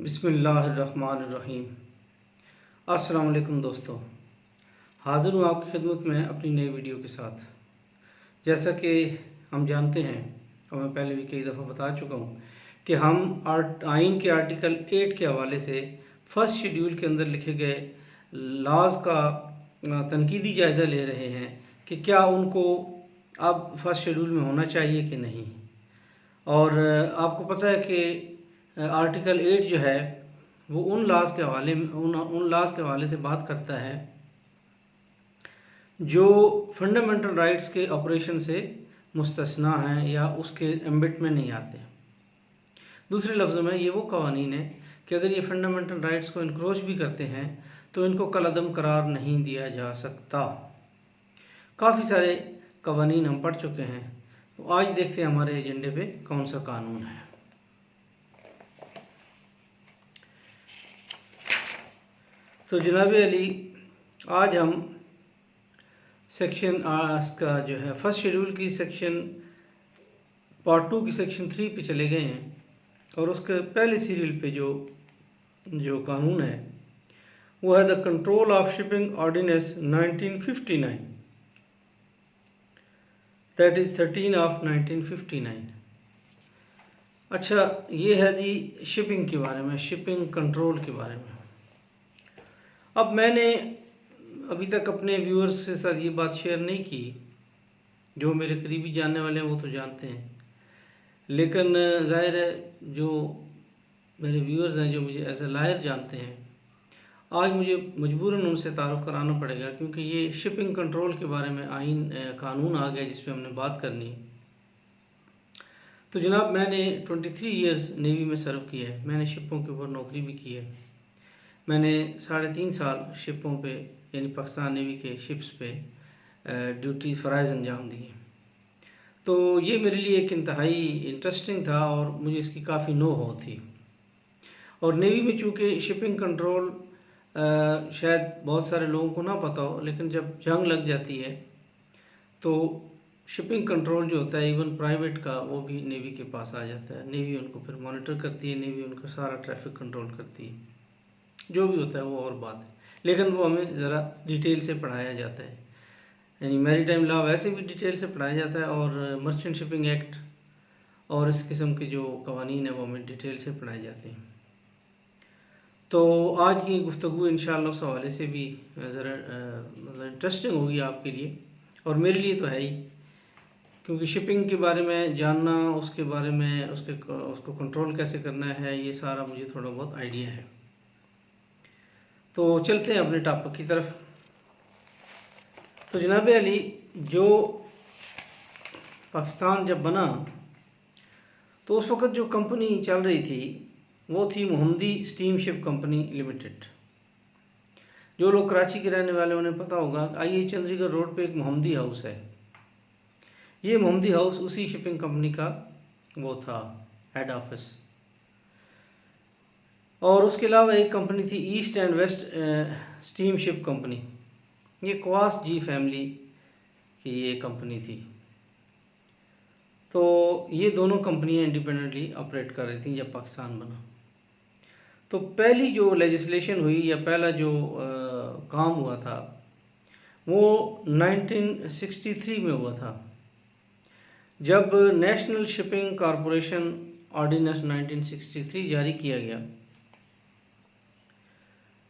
बिस्मिल्लाहिर्रहमानिर्रहीम। अस्सलाम वालेकुम दोस्तों, हाज़िर हूँ आपकी खिदमत में अपनी नई वीडियो के साथ। जैसा कि हम जानते हैं और मैं पहले भी कई दफ़ा बता चुका हूँ कि हम आइन के आर्टिकल 8 के हवाले से फर्स्ट शेड्यूल के अंदर लिखे गए लॉज का तनकीदी जायज़ा ले रहे हैं कि क्या उनको अब फर्स्ट शेड्यूल में होना चाहिए कि नहीं। और आपको पता है कि आर्टिकल 8 जो है वो उन लॉज के हवाले में उन लॉज के हवाले से बात करता है जो फंडामेंटल राइट्स के ऑपरेशन से मुस्तस्ना हैं या उसके एम्बिट में नहीं आते। दूसरे लफ्ज़ों में ये वो कवानीन है कि अगर ये फंडामेंटल राइट्स को इनक्रोच भी करते हैं तो इनको कलअदम करार नहीं दिया जा सकता। काफ़ी सारे कवानीन हम पढ़ चुके हैं, तो आज देखते हैं हमारे एजेंडे पे कौन सा कानून है। तो जनाब अली, आज हम सेक्शन का जो है फर्स्ट शेड्यूल की सेक्शन पार्ट 2 की सेक्शन 3 पे चले गए हैं और उसके पहले सीरियल पे जो कानून है वो है the control of shipping ordinance 1959, that is 13 of 1959। अच्छा, ये है जी शिपिंग के बारे में, शिपिंग कंट्रोल के बारे में। अब मैंने अभी तक अपने व्यूअर्स के साथ ये बात शेयर नहीं की, जो मेरे करीबी जानने वाले हैं वो तो जानते हैं, लेकिन ज़ाहिर है जो मेरे व्यूअर्स हैं जो मुझे एज ए लायर जानते हैं, आज मुझे मजबूरन उनसे तारुफ कराना पड़ेगा क्योंकि ये शिपिंग कंट्रोल के बारे में आइन कानून आ गया जिस पे हमने बात करनी है। तो जनाब, मैंने 23 ईयर्स नेवी में सर्व किया है, मैंने शिपों के ऊपर नौकरी भी की है। मैंने 3.5 साल शिपों पे यानी पाकिस्तान नेवी के शिप्स पे ड्यूटी फ़राइज़ अंजाम दिए। तो ये मेरे लिए एक इंतहाई इंटरेस्टिंग था और मुझे इसकी काफ़ी नो हो थी। और नेवी में चूँकि शिपिंग कंट्रोल शायद बहुत सारे लोगों को ना पता हो, लेकिन जब जंग लग जाती है तो शिपिंग कंट्रोल जो होता है इवन प्राइवेट का वो भी नेवी के पास आ जाता है। नेवी उनको फिर मॉनिटर करती है, नेवी उनका सारा ट्रैफिक कंट्रोल करती है। जो भी होता है वो और बात है, लेकिन वो हमें ज़रा डिटेल से पढ़ाया जाता है। यानी मैरी टाइम लॉ वैसे भी डिटेल से पढ़ाया जाता है और मर्चेंट शिपिंग एक्ट और इस किस्म के जो कवानीन है वो हमें डिटेल से पढ़ाए जाते हैं। तो आज की गुफ्तगू इंशाअल्लाह उस हवाले से भी ज़रा मतलब इंटरेस्टिंग होगी आपके लिए और मेरे लिए तो है ही, क्योंकि शिपिंग के बारे में जानना, उसके बारे में उसको कंट्रोल कैसे करना है, ये सारा मुझे थोड़ा बहुत आइडिया है। तो चलते हैं अपने टॉपिक की तरफ। तो जनाब अली, जो पाकिस्तान जब बना तो उस वक़्त जो कंपनी चल रही थी वो थी मोहम्मदी स्टीम शिप कंपनी लिमिटेड। जो लोग कराची के रहने वाले उन्हें पता होगा, आई चंद्रीगढ़ रोड पे एक मोहम्मदी हाउस है। ये मोहम्मदी हाउस उसी शिपिंग कंपनी का वो था हेड ऑफिस। और उसके अलावा एक कंपनी थी East and West Steam Ship Company, ये क्वास जी फैमिली की ये कंपनी थी। तो ये दोनों कंपनियां इंडिपेंडेंटली ऑपरेट कर रही थी जब पाकिस्तान बना। तो पहली जो लेजिस्लेशन हुई या पहला जो काम हुआ था वो 1963 में हुआ था, जब नेशनल शिपिंग कॉरपोरेशन ऑर्डिनेंस 1963 जारी किया गया।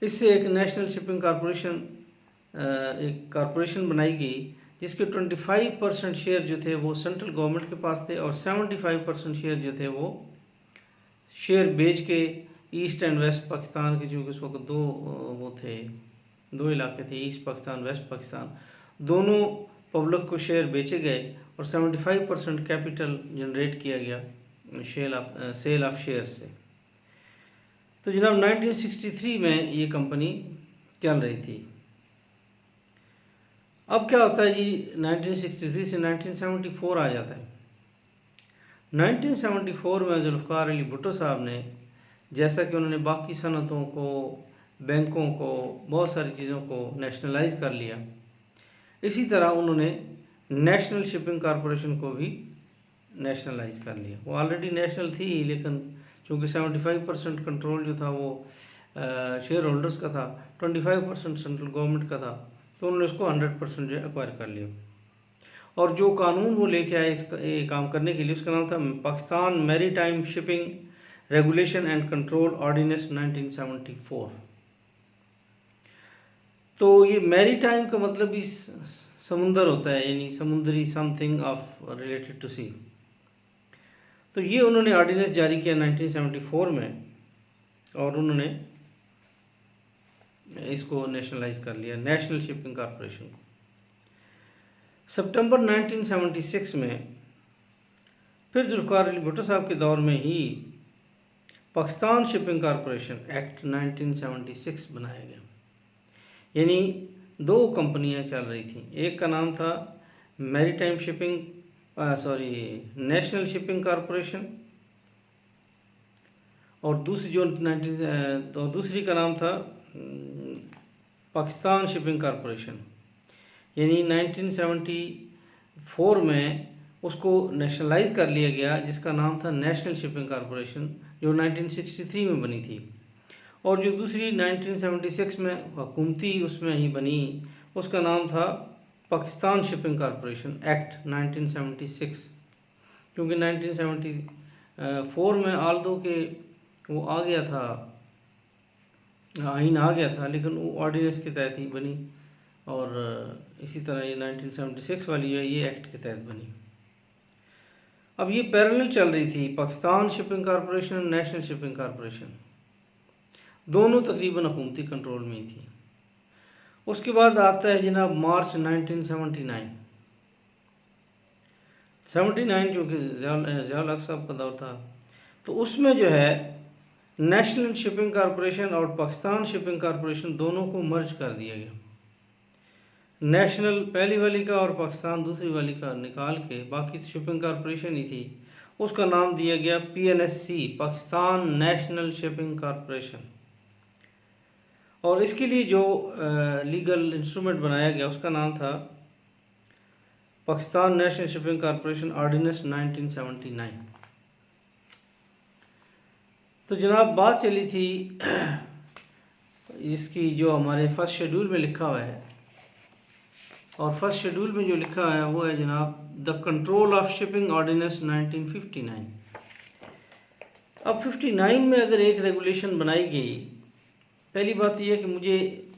इससे एक नेशनल शिपिंग कॉरपोरेशन एक कॉरपोरेशन बनाई गई जिसके 25% शेयर जो थे वो सेंट्रल गवर्नमेंट के पास थे और 75% शेयर जो थे वो शेयर बेच के ईस्ट एंड वेस्ट पाकिस्तान के, जो उस वक्त दो इलाके थे, ईस्ट पाकिस्तान वेस्ट पाकिस्तान, दोनों पब्लिक को शेयर बेचे गए और 75% कैपिटल जनरेट किया गया सेल ऑफ शेयर से। तो जनाब 1963 में ये कंपनी चल रही थी। अब क्या होता है जी, 1963 से 1974 आ जाता है। 1974 में जुल्फ़िकार अली भुट्टो साहब ने, जैसा कि उन्होंने बाकी सनतों को, बैंकों को, बहुत सारी चीज़ों को नेशनलाइज कर लिया, इसी तरह उन्होंने नेशनल शिपिंग कॉरपोरेशन को भी नेशनलाइज कर लिया। वो ऑलरेडी नेशनल थी, लेकिन क्योंकि 75% कंट्रोल जो था वो शेयर होल्डर्स का था, 25% सेंट्रल गवर्नमेंट का था, तो उन्होंने उसको 100% जो एक्वायर कर लिया। और जो कानून वो लेके आए इसका ये काम करने के लिए, उसका नाम था Pakistan maritime shipping regulation and control ordinance 1974। तो ये मैरीटाइम का मतलब भी समुंदर होता है, यानी समुद्री, समथिंग ऑफ रिलेटेड टू सी। तो ये उन्होंने ऑर्डिनेंस जारी किया 1974 में, और उन्होंने इसको नेशनलाइज कर लिया, नेशनल शिपिंग कॉरपोरेशन को। सितंबर 1976 में फिर जुल्फ़िकार अली भुट्टो साहब के दौर में ही पाकिस्तान शिपिंग कॉरपोरेशन एक्ट 1976 बनाया गया। यानी दो कंपनियां चल रही थी, एक का नाम था maritime shipping national shipping corporation, और दूसरी का नाम था पाकिस्तान शिपिंग कॉरपोरेशन। यानी 1974 में उसको नेशनलाइज कर लिया गया, जिसका नाम था नेशनल शिपिंग कॉरपोरेशन, जो 1963 में बनी थी। और जो दूसरी 1976 में हुकूमती उसमें ही बनी, उसका नाम था पाकिस्तान शिपिंग कॉरपोरेशन एक्ट 1976। क्योंकि 1974 में आल्दो के वो आ गया था, आइन आ गया था, लेकिन वो ऑर्डिनेंस के तहत ही बनी, और इसी तरह ये 1976 वाली है, ये एक्ट के तहत बनी। अब ये पैरेलल चल रही थी, पाकिस्तान शिपिंग कॉरपोरेशन और नेशनल शिपिंग कॉरपोरेशन, दोनों तकरीबन हुकूमती कंट्रोल में ही थी। उसके बाद आता है जनाब मार्च 1979, जो कि ज़ियाउल हक साहब का दौर था। तो उसमें जो है नेशनल शिपिंग कॉरपोरेशन और पाकिस्तान शिपिंग कॉरपोरेशन दोनों को मर्ज कर दिया गया। नेशनल पहली वाली का और पाकिस्तान दूसरी वाली का निकाल के, बाकी शिपिंग कॉरपोरेशन ही थी, उसका नाम दिया गया PNSC, Pakistan national shipping corporation. और इसके लिए जो लीगल इंस्ट्रूमेंट बनाया गया उसका नाम था Pakistan national shipping corporation ordinance 1979। तो जनाब बात चली थी इसकी, जो हमारे फर्स्ट शेड्यूल में लिखा हुआ है, और फर्स्ट शेड्यूल में जो लिखा है वो है जनाब the control of shipping ordinance 1959। अब 59 में अगर एक रेगुलेशन बनाई गई, पहली बात यह है कि मुझे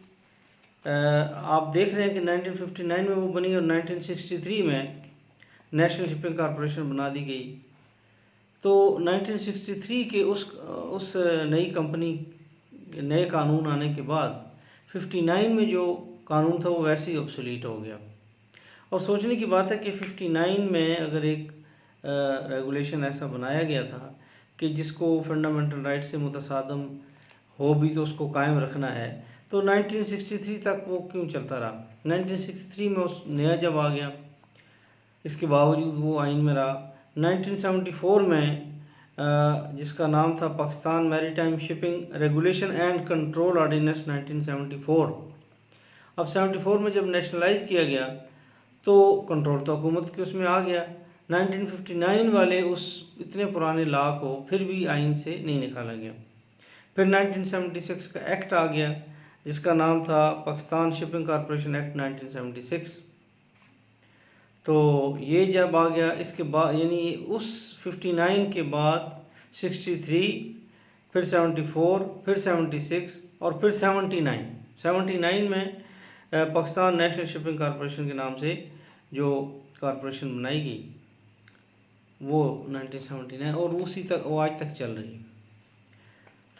आप देख रहे हैं कि 1959 में वो बनी और 1963 में नेशनल शिपिंग कॉरपोरेशन बना दी गई। तो 1963 के उस नई कंपनी नए कानून आने के बाद 59 में जो कानून था वो वैसे ही ऑब्सोलीट हो गया। और सोचने की बात है कि 59 में अगर एक रेगुलेशन ऐसा बनाया गया था कि जिसको फंडामेंटल राइट से मुतसादम हो भी तो उसको कायम रखना है, तो 1963 तक वो क्यों चलता रहा। 1963 में उस नया जब आ गया, इसके बावजूद वो आइन में रहा। 1974 में जिसका नाम था Pakistan maritime shipping regulation and control ordinance 1974। अब 74 में जब नेशनलाइज किया गया तो कंट्रोल तो हुकूमत के उसमें आ गया। 1959 वाले उस इतने पुराने लॉ को फिर भी आइन से नहीं निकाला गया। फिर 1976 का एक्ट आ गया जिसका नाम था पाकिस्तान शिपिंग कॉरपोरेशन एक्ट 1976। तो ये जब आ गया, इसके बाद यानी उस 59 के बाद 63, फिर 74, फिर 76 और फिर 79 में पाकिस्तान नेशनल शिपिंग कॉरपोरेशन के नाम से जो कॉरपोरेशन बनाई गई वो 1979, और उसी तक वो आज तक चल रही है।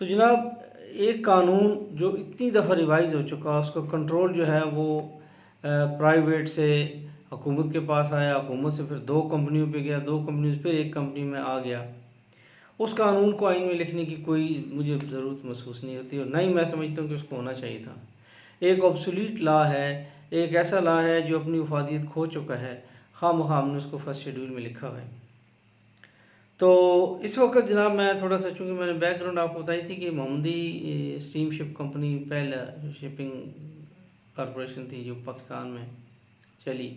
तो जनाब एक कानून जो इतनी दफ़ा रिवाइज हो चुका, उसका कंट्रोल जो है वो प्राइवेट से हुकूमत के पास आया, हुकूमत से फिर दो कंपनियों पे गया, दो कंपनियों से फिर एक कंपनी में आ गया। उस कानून को आइन में लिखने की कोई मुझे ज़रूरत महसूस नहीं होती, और ना ही मैं समझता हूँ कि उसको होना चाहिए था। एक ऑब्सोलीट लॉ है, एक ऐसा लॉ है जो अपनी वफादियत खो चुका है, खामखा हमने उसको फर्स्ट शेड्यूल में लिखा हुआ है। तो इस वक्त जनाब मैं थोड़ा सा, चूँकि मैंने बैकग्राउंड आपको बताई थी कि मोहम्मदी स्टीम शिप कंपनी पहला शिपिंग कॉरपोरेशन थी जो पाकिस्तान में चली,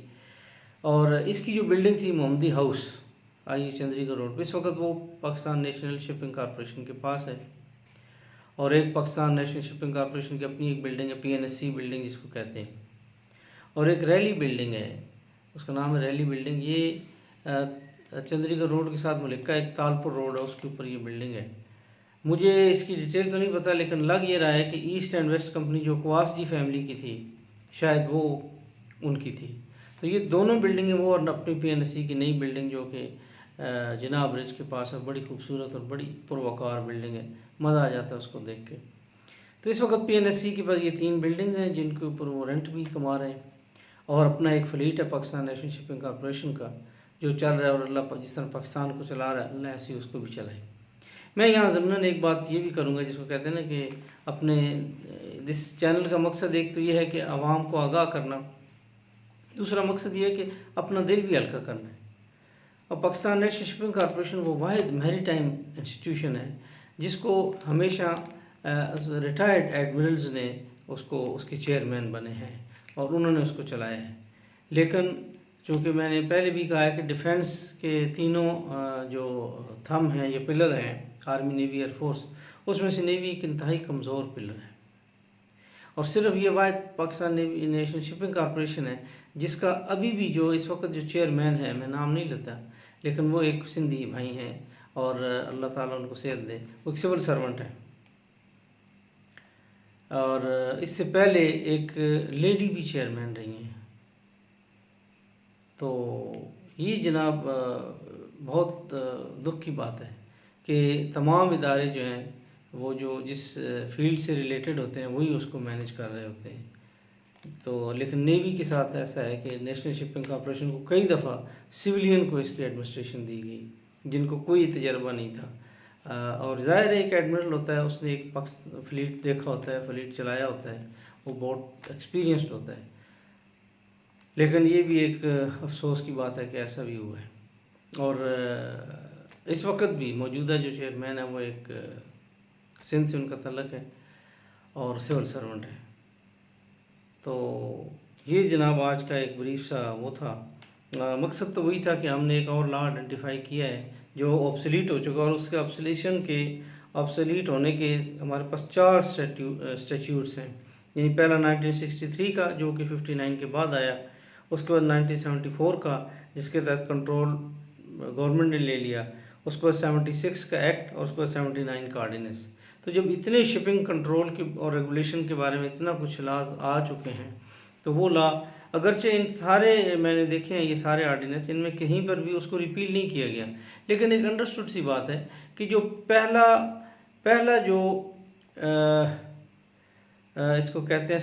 और इसकी जो बिल्डिंग थी मोहम्मदी हाउस, आई चंद्रीगढ़ रोड पे। इस वक्त वो पाकिस्तान नेशनल शिपिंग कॉरपोरेशन के पास है, और एक पाकिस्तान नेशनल शिपिंग कॉरपोरेशन की अपनी एक बिल्डिंग है, PNSC बिल्डिंग जिसको कहते हैं, और एक रैली बिल्डिंग है, उसका नाम है रैली बिल्डिंग। ये चंद्रीगढ़ रोड के साथ मलिक्का एक तालपुर रोड है, उसके ऊपर ये बिल्डिंग है। मुझे इसकी डिटेल तो नहीं पता, लेकिन लग ये रहा है कि ईस्ट एंड वेस्ट कंपनी जो क्वास जी फैमिली की थी, शायद वो उनकी थी। तो ये दोनों बिल्डिंगें, वो और अपनी PNSC की नई बिल्डिंग जो कि जिना ब्रिज के पास है, बड़ी खूबसूरत और बड़ी पुरवकार बिल्डिंग है, मज़ा आ जाता है उसको देख के। तो इस वक्त PNSC के पास ये 3 बिल्डिंग्स हैं जिनके ऊपर वो रेंट भी कमा रहे हैं, और अपना एक फ्लीट है पाकिस्तान नेशनल शिपिंग कॉरपोरेशन का जो चल रहा है, और अल्लाह जिस तरह पाकिस्तान को चला रहा है अल्लाह ऐसे ही उसको भी चलाए। मैं यहाँ ज़मीनन एक बात ये भी करूँगा जिसको कहते हैं ना कि अपने इस चैनल का मकसद एक तो ये है कि आवाम को आगाह करना, दूसरा मकसद ये है कि अपना दिल भी हल्का करना है। और पाकिस्तान नेशनल शिपिंग कॉरपोरेशन वो वाहिद मैरीटाइम इंस्टीट्यूशन है जिसको हमेशा रिटायर्ड एडमिरल्स ने उसको उसके चेयरमैन बने हैं और उन्होंने उसको चलाया है। लेकिन चूँकि मैंने पहले भी कहा है कि डिफेंस के तीनों जो थंब हैं, ये पिलर हैं, आर्मी, नेवी, एयरफोर्स, उसमें से नेवी एक इंतहाई कमज़ोर पिलर है, और सिर्फ ये वाहिद Pakistan navy national shipping corporation है जिसका अभी भी जो इस वक्त जो चेयरमैन है, मैं नाम नहीं लेता, लेकिन वो एक सिंधी भाई हैं, और अल्लाह ताला उनको सेहत दे, वो एक सिविल सर्वेंट है। और इससे पहले एक लेडी भी चेयरमैन रही हैं। तो ये जनाब बहुत दुख की बात है कि तमाम इदारे जो हैं वो जो जिस फील्ड से रिलेटेड होते हैं वही उसको मैनेज कर रहे होते हैं। तो लेकिन नेवी के साथ ऐसा है कि नेशनल शिपिंग कॉरपोरेशन को कई दफ़ा सिविलियन को इसकी एडमिनिस्ट्रेशन दी गई जिनको कोई तजर्बा नहीं था। और ज़ाहिर है एक एडमिरल होता है, उसने एक फ्लीट देखा होता है, फ्लीट चलाया होता है, वो बहुत एक्सपीरियंस्ड होता है। लेकिन ये भी एक अफसोस की बात है कि ऐसा भी हुआ है। और इस वक्त भी मौजूदा जो चेयरमैन है वो एक सिंध से उनका तल्लक है और सिविल सर्वेंट है। तो ये जनाब आज का एक ब्रीफ सा वो था। मकसद तो वही था कि हमने एक और लॉ आइडेंटिफाई किया है जो ऑब्सोलीट हो चुका, और उसके ऑब्सोलीट होने के हमारे पास 4 स्टैट्यूट्स हैं। यानी पहला 1963 का जो कि 59 के बाद आया, उसके बाद 1974 का जिसके तहत कंट्रोल गवर्नमेंट ने ले लिया, उसके बाद 76 का एक्ट, और उसके बाद 79 का ऑर्डिनेंस। तो जब इतने शिपिंग कंट्रोल के और रेगुलेशन के बारे में इतना कुछ लॉज आ चुके हैं, तो वो लॉ अगरचे इन सारे मैंने देखे हैं, ये सारे ऑर्डिनेंस, इनमें कहीं पर भी उसको रिपील नहीं किया गया, लेकिन एक अंडरस्टूड सी बात है कि जो पहला जो इसको कहते हैं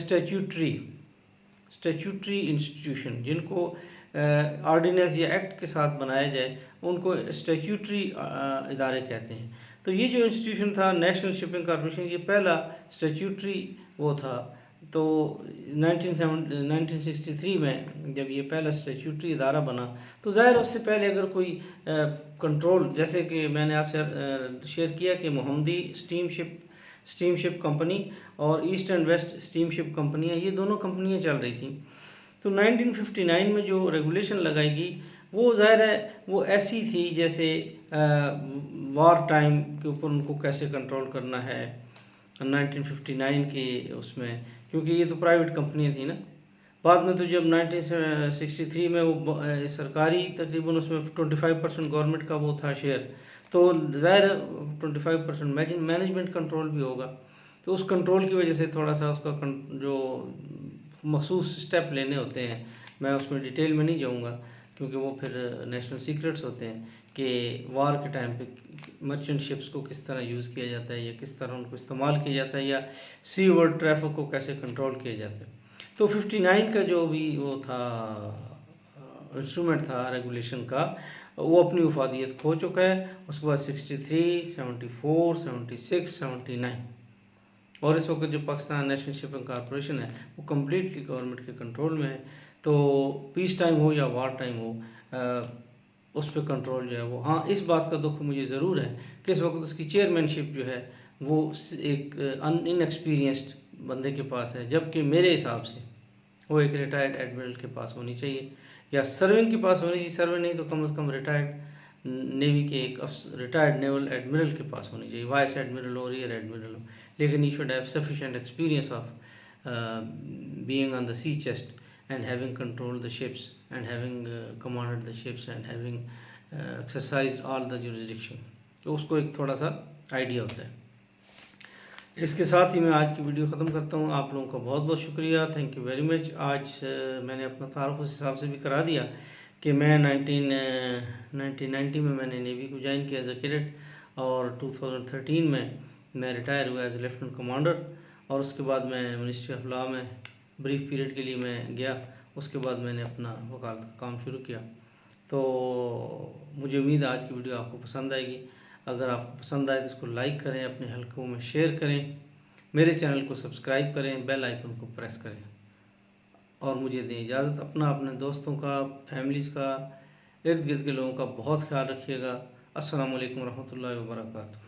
स्टैट्यूटरी इंस्टीट्यूशन, जिनको ऑर्डिनेंस या एक्ट के साथ बनाया जाए उनको स्टैट्यूटरी इदारे कहते हैं। तो ये जो इंस्टीट्यूशन था नेशनल शिपिंग कॉरपोरेशन, ये पहला स्टैट्यूटरी वो था। तो 1963 में जब ये पहला स्टैट्यूटरी इदारा बना, तो ज़ाहिर उससे पहले अगर कोई कंट्रोल, जैसे कि मैंने आपसे शेयर किया कि मोहम्मदी स्टीमशिप कंपनी और ईस्ट एंड वेस्ट स्टीमशिप कंपनियाँ, ये दोनों कंपनियाँ चल रही थी। तो 1959 में जो रेगुलेशन लगाई गई वो ज़ाहिर है वो ऐसी थी जैसे वार टाइम के ऊपर उनको कैसे कंट्रोल करना है 1959 के उसमें, क्योंकि ये तो प्राइवेट कंपनियाँ थी ना। बाद में तो जब 1963 में वो सरकारी तकरीबन उसमें 25% गवर्नमेंट का वो था शेयर, तो ज़ाहिर 25% मैनेजमेंट कंट्रोल भी होगा। तो उस कंट्रोल की वजह से थोड़ा सा उसका जो मखसूस स्टेप लेने होते हैं, मैं उसमें डिटेल में नहीं जाऊंगा क्योंकि वो फिर नेशनल सीक्रेट्स होते हैं कि वार के टाइम पे मर्चेंट शिप्स को किस तरह यूज़ किया जाता है या किस तरह उनको इस्तेमाल किया जाता है या सी वर्ड ट्रैफिक को कैसे कंट्रोल किया जाता है। तो 59 का जो भी वो था इंस्ट्रूमेंट था रेगुलेशन का, वो अपनी उफादियत खो चुका है। उसके बाद 63, 74, 76, 79 और इस वक्त जो पाकिस्तान नेशनल शिपिंग कॉरपोरेशन है वो कम्प्लीटली गवर्नमेंट के कंट्रोल में है। तो पीस टाइम हो या वार टाइम हो उस पर कंट्रोल जो है वो, हाँ इस बात का दुख मुझे ज़रूर है कि इस वक्त उसकी चेयरमैनशिप जो है वो एक इनएक्सपीरियंस्ड बंदे के पास है, जबकि मेरे हिसाब से वो एक रिटायर्ड एडमिरल के पास होनी चाहिए या सर्विंग के पास होनी चाहिए। सर्विंग नहीं तो कम से कम रिटायर्ड नेवी के एक रिटायर्ड नेवल एडमिरल के पास होनी चाहिए, वाइस एडमिरल हो, रियर एडमिरल हो, लेकिन he should have sufficient experience of being on the sea chest and having controlled the ships and having commanded the ships and having exercised all the jurisdiction, तो उसको एक थोड़ा सा idea होता है। इसके साथ ही मैं आज की वीडियो ख़त्म करता हूँ। आप लोगों का बहुत बहुत शुक्रिया, थैंक यू वेरी मच। आज मैंने अपना तारुफ उस हिसाब से भी करा दिया कि मैं 1990 में मैंने नेवी को ज्वाइन किया एज अ कैडेट, और 2013 में मैं रिटायर हुआ एज ए लेफ्टिनेंट कमांडर, और उसके बाद मैं मिनिस्ट्री ऑफ लॉ में ब्रीफ पीरियड के लिए मैं गया। उसके बाद मैंने अपना वकालत का काम शुरू किया। तो मुझे उम्मीद है आज की वीडियो आपको पसंद आएगी। अगर आपको पसंद आए तो इसको लाइक करें, अपने हलकों में शेयर करें, मेरे चैनल को सब्सक्राइब करें, बेल आइकन को प्रेस करें, और मुझे दें इजाज़त। अपने दोस्तों का, फैमिलीज़ का, इर्द गिर्द के लोगों का बहुत ख्याल रखिएगा। अस्सलाम वालेकुम रहमतुल्लाहि व बरकातहू।